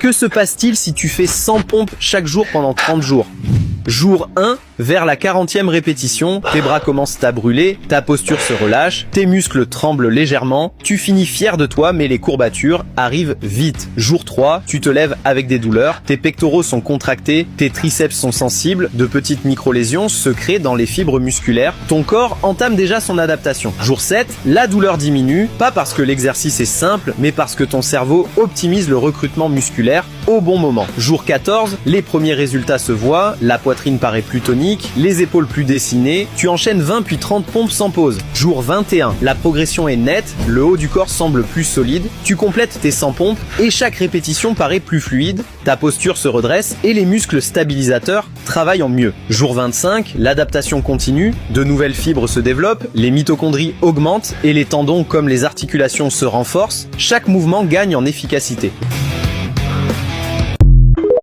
Que se passe-t-il si tu fais 100 pompes chaque jour pendant 30 jours? Jour 1, vers la 40e répétition, tes bras commencent à brûler, ta posture se relâche, tes muscles tremblent légèrement, tu finis fier de toi mais les courbatures arrivent vite. Jour 3, tu te lèves avec des douleurs, tes pectoraux sont contractés, tes triceps sont sensibles, de petites micro-lésions se créent dans les fibres musculaires, ton corps entame déjà son adaptation. Jour 7, la douleur diminue, pas parce que l'exercice est simple, mais parce que ton cerveau optimise le recrutement musculaire au bon moment. Jour 14, les premiers résultats se voient, la poitrine paraît plus tonique, les épaules plus dessinées, tu enchaînes 20 puis 30 pompes sans pause. Jour 21, la progression est nette, le haut du corps semble plus solide, tu complètes tes 100 pompes et chaque répétition paraît plus fluide, ta posture se redresse et les muscles stabilisateurs travaillent en mieux. Jour 25, l'adaptation continue, de nouvelles fibres se développent, les mitochondries augmentent et les tendons comme les articulations se renforcent, chaque mouvement gagne en efficacité.